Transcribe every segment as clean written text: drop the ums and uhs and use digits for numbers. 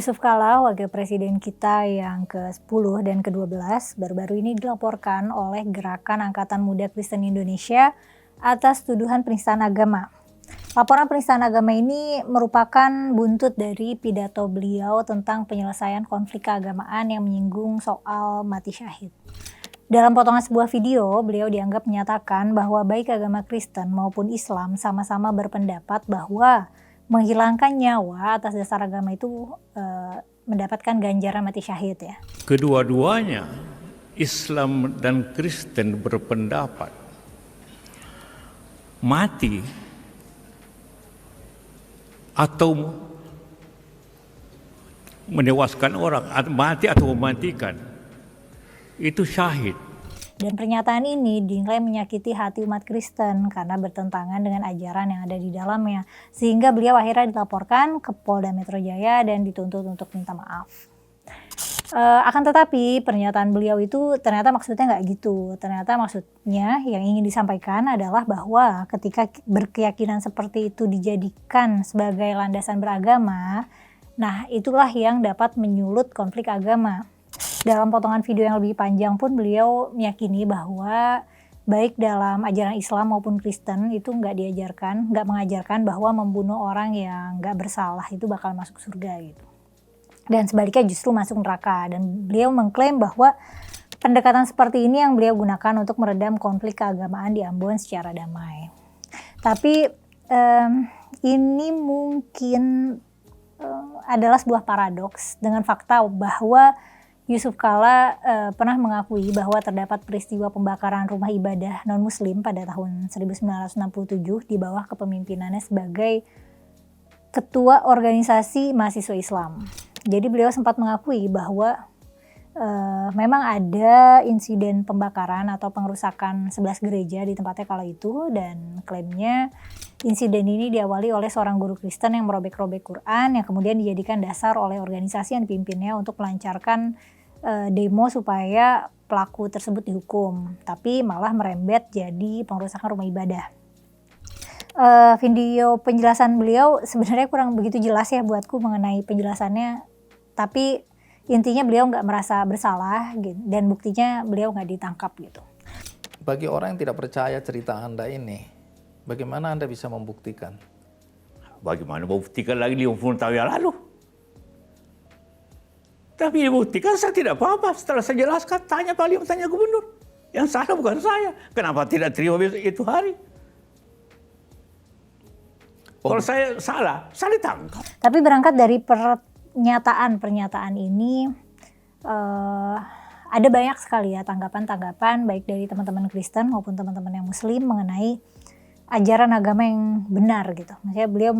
Yusuf Kala, wakil presiden kita yang ke-10 dan ke-12, baru-baru ini dilaporkan oleh Gerakan Angkatan Muda Kristen Indonesia atas tuduhan penistaan agama. Laporan penistaan agama ini merupakan buntut dari pidato beliau tentang penyelesaian konflik keagamaan yang menyinggung soal mati syahid. Dalam potongan sebuah video, beliau dianggap menyatakan bahwa baik agama Kristen maupun Islam sama-sama berpendapat bahwa menghilangkan nyawa atas dasar agama itu mendapatkan ganjaran mati syahid ya. Kedua-duanya, Islam dan Kristen berpendapat mati atau menewaskan orang, mati atau mematikan, itu syahid. Dan pernyataan ini dinilai menyakiti hati umat Kristen karena bertentangan dengan ajaran yang ada di dalamnya. Sehingga beliau akhirnya dilaporkan ke Polda Metro Jaya dan dituntut untuk minta maaf. Akan tetapi pernyataan beliau itu ternyata maksudnya nggak gitu. Ternyata maksudnya yang ingin disampaikan adalah bahwa ketika berkeyakinan seperti itu dijadikan sebagai landasan beragama, nah itulah yang dapat menyulut konflik agama. Dalam potongan video yang lebih panjang pun beliau meyakini bahwa baik dalam ajaran Islam maupun Kristen itu nggak mengajarkan bahwa membunuh orang yang nggak bersalah itu bakal masuk surga gitu. Dan sebaliknya justru masuk neraka. Dan beliau mengklaim bahwa pendekatan seperti ini yang beliau gunakan untuk meredam konflik keagamaan di Ambon secara damai. Tapi ini mungkin adalah sebuah paradoks dengan fakta bahwa Yusuf Kala pernah mengakui bahwa terdapat peristiwa pembakaran rumah ibadah non-muslim pada tahun 1967 di bawah kepemimpinannya sebagai ketua organisasi mahasiswa Islam. Jadi beliau sempat mengakui bahwa memang ada insiden pembakaran atau pengerusakan 11 gereja di tempatnya kala itu, dan klaimnya insiden ini diawali oleh seorang guru Kristen yang merobek-robek Quran yang kemudian dijadikan dasar oleh organisasi yang dipimpinnya untuk melancarkan demo supaya pelaku tersebut dihukum, tapi malah merembet jadi pengerusakan rumah ibadah. Video penjelasan beliau sebenarnya kurang begitu jelas ya buatku mengenai penjelasannya, tapi intinya beliau nggak merasa bersalah gitu, dan buktinya beliau nggak ditangkap gitu. Bagi orang yang tidak percaya cerita Anda ini, bagaimana Anda bisa membuktikan? Bagaimana membuktikan lagi 50 tahun yang lalu? Tapi dibuktikan saya tidak apa-apa. Setelah saya jelaskan, tanya gubernur. Yang salah bukan saya. Kenapa tidak terima itu hari? Kalau saya salah, saya ditangkap. Tapi berangkat dari pernyataan ini, ada banyak sekali ya tanggapan-tanggapan baik dari teman-teman Kristen maupun teman-teman yang Muslim mengenai ajaran agama yang benar gitu. Maksudnya beliau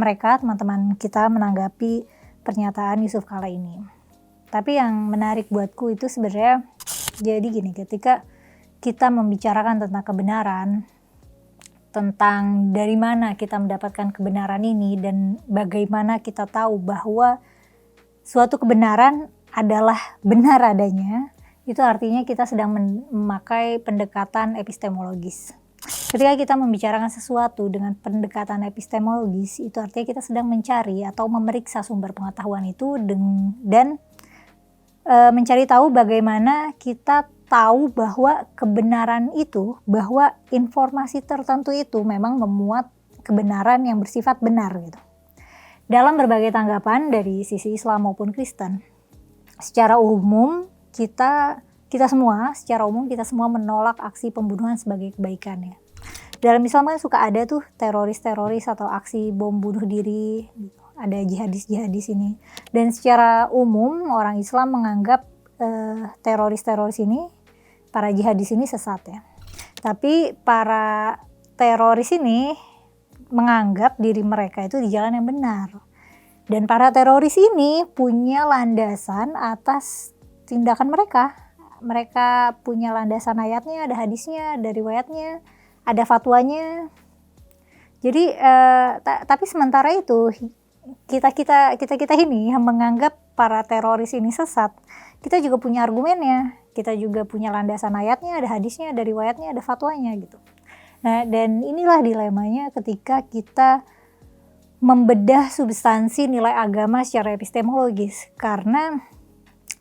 mereka teman-teman kita menanggapi pernyataan Yusuf Kala ini. Tapi yang menarik buatku itu sebenarnya jadi gini, ketika kita membicarakan tentang kebenaran, tentang dari mana kita mendapatkan kebenaran ini dan bagaimana kita tahu bahwa suatu kebenaran adalah benar adanya, itu artinya kita sedang memakai pendekatan epistemologis. Ketika kita membicarakan sesuatu dengan pendekatan epistemologis, itu artinya kita sedang mencari atau memeriksa sumber pengetahuan itu dan mencari tahu bagaimana kita tahu bahwa kebenaran itu, bahwa informasi tertentu itu memang memuat kebenaran yang bersifat benar gitu. Dalam berbagai tanggapan dari sisi Islam maupun Kristen, secara umum kita semua menolak aksi pembunuhan sebagai kebaikan ya. Dalam Islam kan suka ada tuh teroris-teroris atau aksi bom bunuh diri gitu. Ada jihadis ini, dan secara umum orang Islam menganggap teroris-teroris ini, para jihadis ini sesat ya. Tapi para teroris ini menganggap diri mereka itu di jalan yang benar, dan para teroris ini punya landasan atas tindakan mereka. Mereka punya landasan ayatnya, ada hadisnya, ada riwayatnya, ada fatwanya. Jadi tapi sementara itu kita ini yang menganggap para teroris ini sesat, kita juga punya argumennya, kita juga punya landasan ayatnya, ada hadisnya, ada riwayatnya, ada fatwanya gitu. Nah, dan inilah dilemanya ketika kita membedah substansi nilai agama secara epistemologis, karena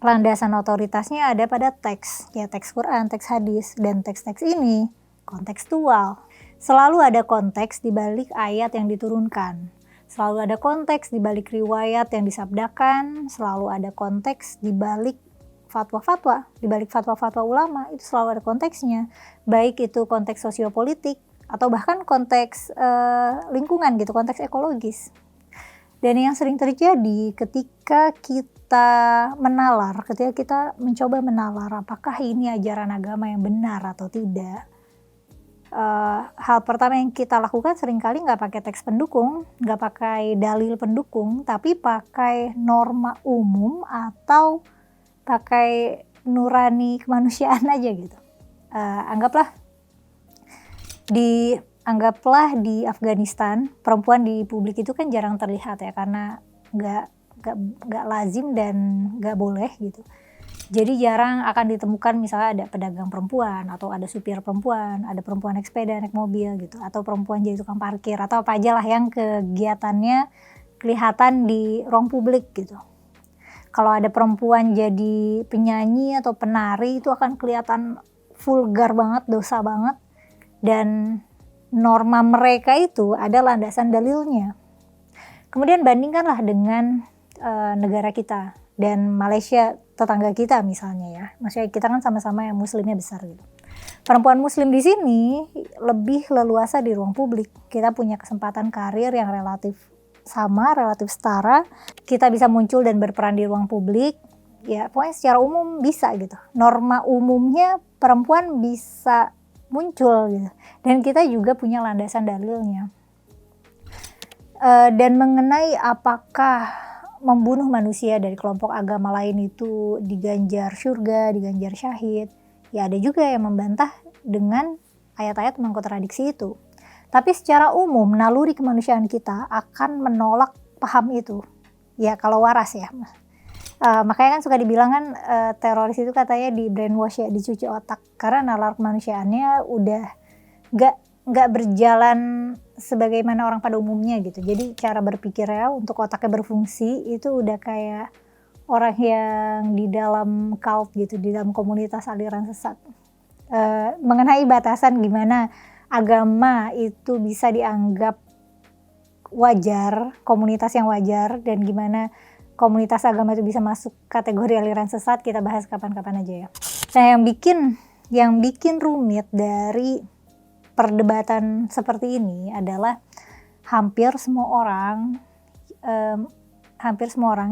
landasan otoritasnya ada pada teks, ya teks Quran, teks hadis, dan teks-teks ini kontekstual. Selalu ada konteks di balik ayat yang diturunkan. Selalu ada konteks di balik riwayat yang disabdakan, selalu ada konteks di balik fatwa-fatwa, di balik fatwa-fatwa ulama, itu selalu ada konteksnya. Baik itu konteks sosiopolitik, atau bahkan konteks lingkungan gitu, konteks ekologis. Dan yang sering terjadi ketika kita menalar, ketika kita mencoba menalar apakah ini ajaran agama yang benar atau tidak, hal pertama yang kita lakukan seringkali nggak pakai teks pendukung, nggak pakai dalil pendukung, tapi pakai norma umum atau pakai nurani kemanusiaan aja gitu. Anggaplah di Afghanistan, perempuan di publik itu kan jarang terlihat ya, karena nggak lazim dan nggak boleh gitu. Jadi jarang akan ditemukan misalnya ada pedagang perempuan, atau ada supir perempuan, ada perempuan naik sepeda, naik mobil gitu, atau perempuan jadi tukang parkir, atau apa aja lah yang kegiatannya kelihatan di ruang publik gitu. Kalau ada perempuan jadi penyanyi atau penari, itu akan kelihatan vulgar banget, dosa banget, dan norma mereka itu ada landasan dalilnya. Kemudian bandingkanlah dengan negara kita dan Malaysia, tetangga kita misalnya ya. Maksudnya kita kan sama-sama yang muslimnya besar gitu. Perempuan muslim di sini lebih leluasa di ruang publik. Kita punya kesempatan karir yang relatif sama, relatif setara. Kita bisa muncul dan berperan di ruang publik. Ya pokoknya secara umum bisa gitu. Norma umumnya perempuan bisa muncul gitu. Dan kita juga punya landasan dalilnya. Dan mengenai apakah membunuh manusia dari kelompok agama lain itu diganjar surga, diganjar syahid, ya ada juga yang membantah dengan ayat-ayat mengkontradiksi itu. Tapi secara umum naluri kemanusiaan kita akan menolak paham itu, ya kalau waras ya. Makanya kan suka dibilang kan teroris itu katanya di brainwash ya, dicuci otak, karena nalar kemanusiaannya udah nggak berjalan sebagaimana orang pada umumnya gitu. Jadi cara berpikirnya untuk otaknya berfungsi itu udah kayak orang yang di dalam cult gitu, di dalam komunitas aliran sesat. Mengenai batasan gimana agama itu bisa dianggap wajar, komunitas yang wajar, dan gimana komunitas agama itu bisa masuk kategori aliran sesat, kita bahas kapan-kapan aja ya. Nah yang bikin rumit dari perdebatan seperti ini adalah hampir semua orang,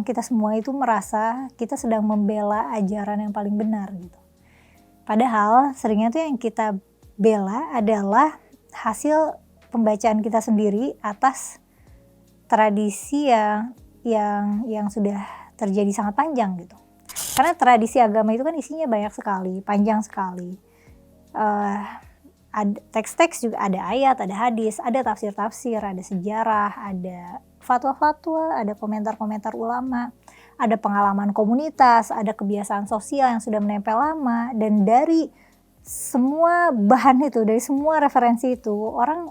kita semua itu merasa kita sedang membela ajaran yang paling benar gitu. Padahal seringnya tuh yang kita bela adalah hasil pembacaan kita sendiri atas tradisi yang sudah terjadi sangat panjang gitu. Karena tradisi agama itu kan isinya banyak sekali, panjang sekali. Ada teks-teks juga, ada ayat, ada hadis, ada tafsir-tafsir, ada sejarah, ada fatwa-fatwa, ada komentar-komentar ulama, ada pengalaman komunitas, ada kebiasaan sosial yang sudah menempel lama. Dan dari semua bahan itu, dari semua referensi itu, orang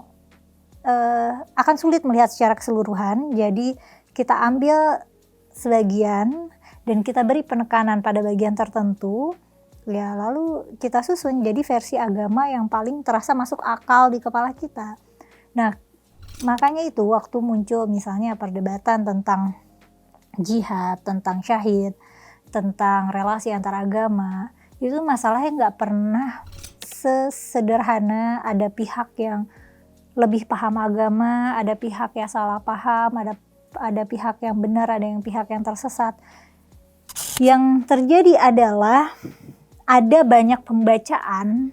akan sulit melihat secara keseluruhan. Jadi kita ambil sebagian dan kita beri penekanan pada bagian tertentu. Ya lalu kita susun jadi versi agama yang paling terasa masuk akal di kepala kita. Nah makanya itu waktu muncul misalnya perdebatan tentang jihad, tentang syahid, tentang relasi antar agama, itu masalahnya nggak pernah sesederhana ada pihak yang lebih paham agama, ada pihak yang salah paham, ada pihak yang benar, ada yang pihak yang tersesat. Yang terjadi adalah ada banyak pembacaan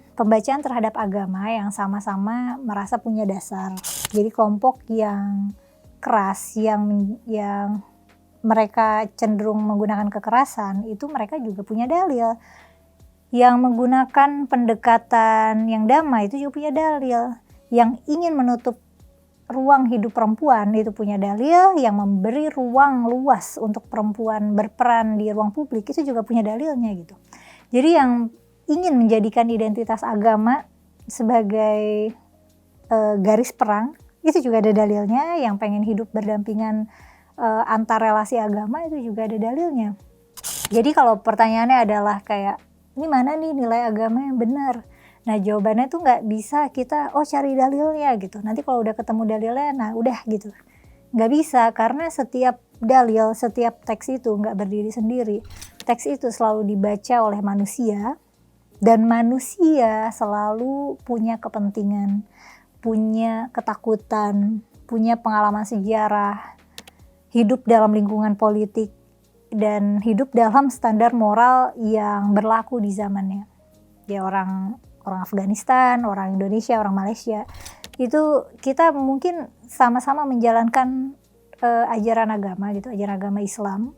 terhadap agama yang sama-sama merasa punya dasar. Jadi kelompok yang keras, yang mereka cenderung menggunakan kekerasan, itu mereka juga punya dalil. Yang menggunakan pendekatan yang damai itu juga punya dalil. Yang ingin menutup ruang hidup perempuan itu punya dalil. Yang memberi ruang luas untuk perempuan berperan di ruang publik itu juga punya dalilnya gitu. Jadi yang ingin menjadikan identitas agama sebagai garis perang itu juga ada dalilnya. Yang pengen hidup berdampingan antar relasi agama itu juga ada dalilnya. Jadi kalau pertanyaannya adalah kayak, ini mana nih nilai agama yang benar? Nah jawabannya tuh nggak bisa kita cari dalilnya gitu. Nanti kalau udah ketemu dalilnya, nah udah gitu. Nggak bisa, karena setiap dalil, setiap teks itu nggak berdiri sendiri. Teks itu selalu dibaca oleh manusia, dan manusia selalu punya kepentingan, punya ketakutan, punya pengalaman sejarah, hidup dalam lingkungan politik, dan hidup dalam standar moral yang berlaku di zamannya. Ya orang Afghanistan, orang Indonesia, orang Malaysia, itu kita mungkin sama-sama menjalankan ajaran agama gitu, ajaran agama Islam.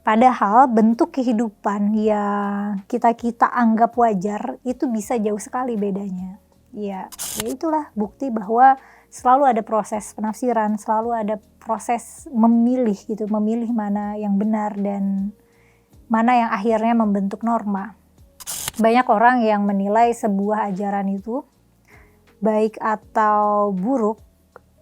Padahal bentuk kehidupan yang kita anggap wajar itu bisa jauh sekali bedanya. Ya itulah bukti bahwa selalu ada proses penafsiran, selalu ada proses memilih gitu, memilih mana yang benar dan mana yang akhirnya membentuk norma. Banyak orang yang menilai sebuah ajaran itu baik atau buruk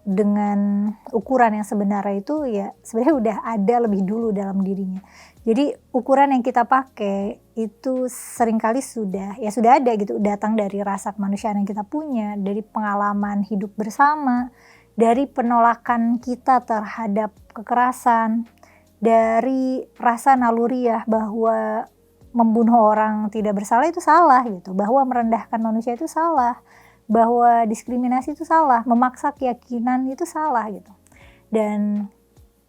dengan ukuran yang sebenarnya itu ya sebenarnya udah ada lebih dulu dalam dirinya. Jadi ukuran yang kita pakai itu seringkali sudah ada gitu, datang dari rasa kemanusiaan yang kita punya, dari pengalaman hidup bersama, dari penolakan kita terhadap kekerasan, dari rasa naluriah bahwa membunuh orang tidak bersalah itu salah gitu, bahwa merendahkan manusia itu salah, bahwa diskriminasi itu salah, memaksa keyakinan itu salah gitu. Dan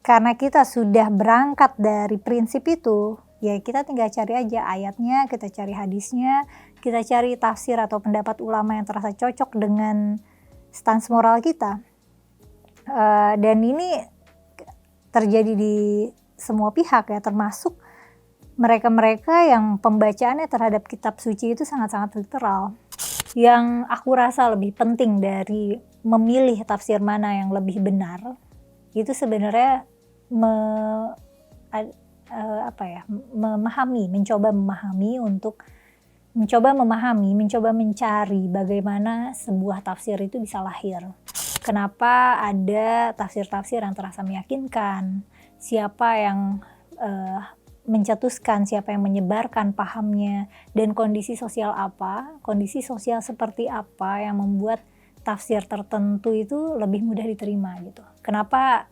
karena kita sudah berangkat dari prinsip itu, ya kita tinggal cari aja ayatnya, kita cari hadisnya, kita cari tafsir atau pendapat ulama yang terasa cocok dengan stans moral kita. Dan ini terjadi di semua pihak ya, termasuk mereka-mereka yang pembacaannya terhadap kitab suci itu sangat-sangat literal. Yang aku rasa lebih penting dari memilih tafsir mana yang lebih benar, itu sebenarnya mencoba mencari bagaimana sebuah tafsir itu bisa lahir. Kenapa ada tafsir-tafsir yang terasa meyakinkan, siapa yang mencetuskan, siapa yang menyebarkan pahamnya, dan kondisi sosial seperti apa yang membuat tafsir tertentu itu lebih mudah diterima gitu. Kenapa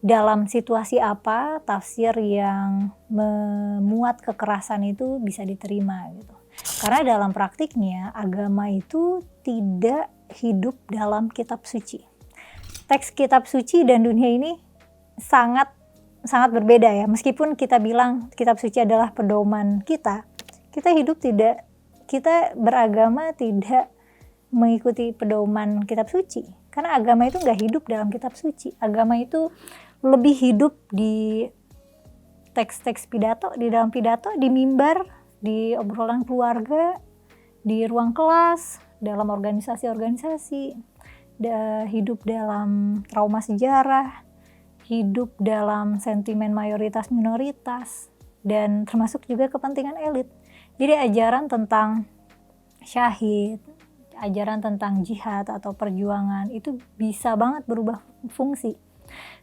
dalam situasi apa tafsir yang memuat kekerasan itu bisa diterima gitu. Karena dalam praktiknya agama itu tidak hidup dalam kitab suci. Teks kitab suci dan dunia ini sangat berbeda ya. Meskipun kita bilang kitab suci adalah pedoman kita beragama tidak mengikuti pedoman kitab suci. Karena agama itu nggak hidup dalam kitab suci. Agama itu lebih hidup di teks-teks pidato, di dalam pidato, di mimbar, di obrolan keluarga, di ruang kelas, dalam organisasi-organisasi, hidup dalam trauma sejarah, hidup dalam sentimen mayoritas minoritas, dan termasuk juga kepentingan elit. Jadi ajaran tentang syahid, ajaran tentang jihad atau perjuangan itu bisa banget berubah fungsi.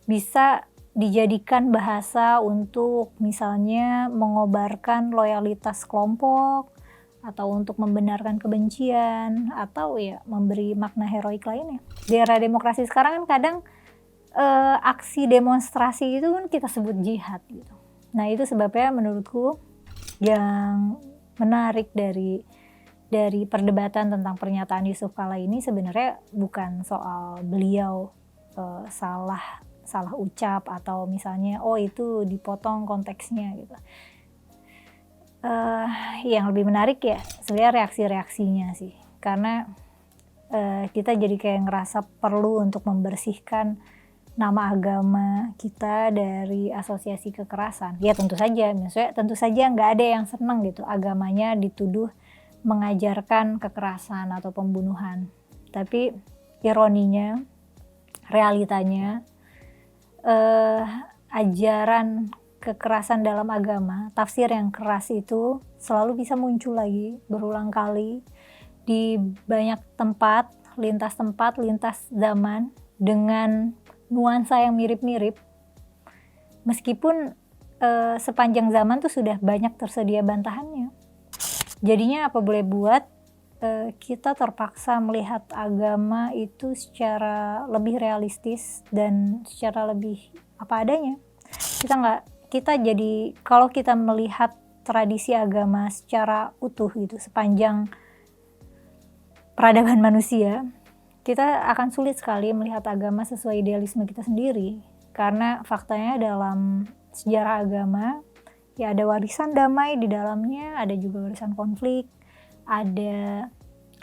Bisa dijadikan bahasa untuk misalnya mengobarkan loyalitas kelompok, atau untuk membenarkan kebencian, atau ya memberi makna heroik lainnya. Di era demokrasi sekarang kan kadang aksi demonstrasi itu kan kita sebut jihad gitu. Nah itu sebabnya menurutku yang menarik dari perdebatan tentang pernyataan Yusuf Kala ini sebenarnya bukan soal beliau salah ucap atau misalnya itu dipotong konteksnya gitu. Yang lebih menarik ya sebenarnya reaksi-reaksinya sih, karena kita jadi kayak ngerasa perlu untuk membersihkan nama agama kita dari asosiasi kekerasan. Ya tentu saja nggak ada yang senang gitu agamanya dituduh mengajarkan kekerasan atau pembunuhan. Tapi ironinya, realitanya, ajaran kekerasan dalam agama, tafsir yang keras itu selalu bisa muncul lagi berulang kali di banyak tempat, lintas zaman, dengan nuansa yang mirip-mirip, meskipun sepanjang zaman tuh sudah banyak tersedia bantahannya. Jadinya apa boleh buat, kita terpaksa melihat agama itu secara lebih realistis dan secara lebih apa adanya. Kita jadi kalau kita melihat tradisi agama secara utuh gitu sepanjang peradaban manusia, kita akan sulit sekali melihat agama sesuai idealisme kita sendiri, karena faktanya dalam sejarah agama ya ada warisan damai di dalamnya, ada juga warisan konflik, ada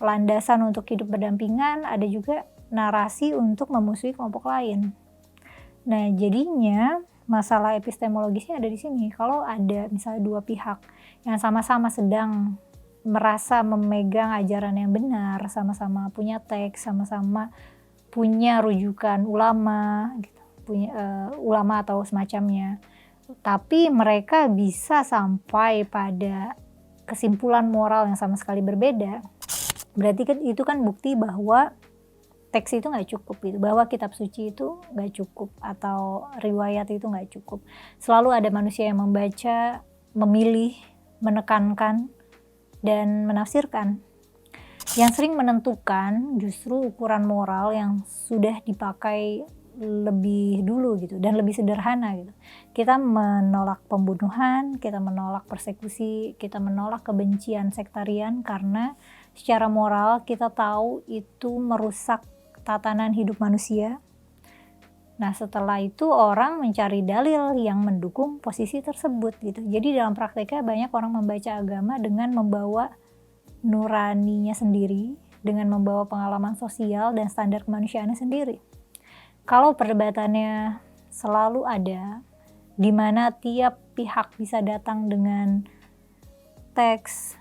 landasan untuk hidup berdampingan, ada juga narasi untuk memusuhi kelompok lain. Nah, jadinya masalah epistemologisnya ada di sini. Kalau ada misalnya dua pihak yang sama-sama sedang merasa memegang ajaran yang benar, sama-sama punya teks, sama-sama punya rujukan ulama, gitu, punya ulama atau semacamnya, tapi mereka bisa sampai pada kesimpulan moral yang sama sekali berbeda, berarti kan itu kan bukti bahwa teks itu nggak cukup gitu, bahwa kitab suci itu nggak cukup atau riwayat itu nggak cukup. Selalu ada manusia yang membaca, memilih, menekankan, dan menafsirkan. Yang sering menentukan justru ukuran moral yang sudah dipakai lebih dulu gitu dan lebih sederhana gitu. Kita menolak pembunuhan, kita menolak persekusi, kita menolak kebencian sektarian karena secara moral kita tahu itu merusak tatanan hidup manusia. Nah, setelah itu orang mencari dalil yang mendukung posisi tersebut gitu. Jadi dalam prakteknya banyak orang membaca agama dengan membawa nuraninya sendiri, dengan membawa pengalaman sosial dan standar kemanusiaannya sendiri. Kalau perdebatannya selalu ada, di mana tiap pihak bisa datang dengan teks,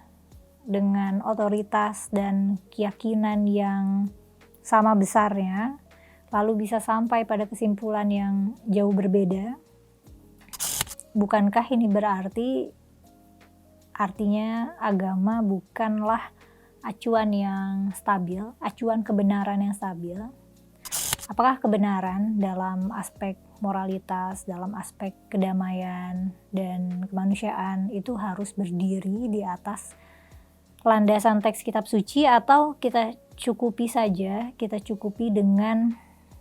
dengan otoritas dan keyakinan yang sama besarnya, lalu bisa sampai pada kesimpulan yang jauh berbeda, bukankah ini artinya agama bukanlah acuan yang stabil, acuan kebenaran yang stabil? Apakah kebenaran dalam aspek moralitas, dalam aspek kedamaian dan kemanusiaan itu harus berdiri di atas landasan teks kitab suci, atau kita cukupi dengan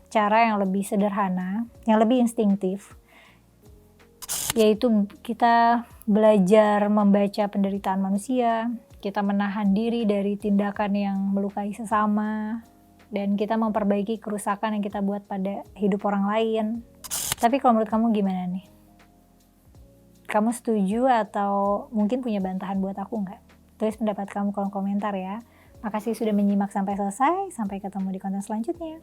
cara yang lebih sederhana, yang lebih instinktif, yaitu kita belajar membaca penderitaan manusia, kita menahan diri dari tindakan yang melukai sesama, dan kita memperbaiki kerusakan yang kita buat pada hidup orang lain. Tapi kalau menurut kamu gimana nih? Kamu setuju atau mungkin punya bantahan buat aku nggak? Tulis pendapat kamu kolom komentar ya. Makasih sudah menyimak sampai selesai. Sampai ketemu di konten selanjutnya.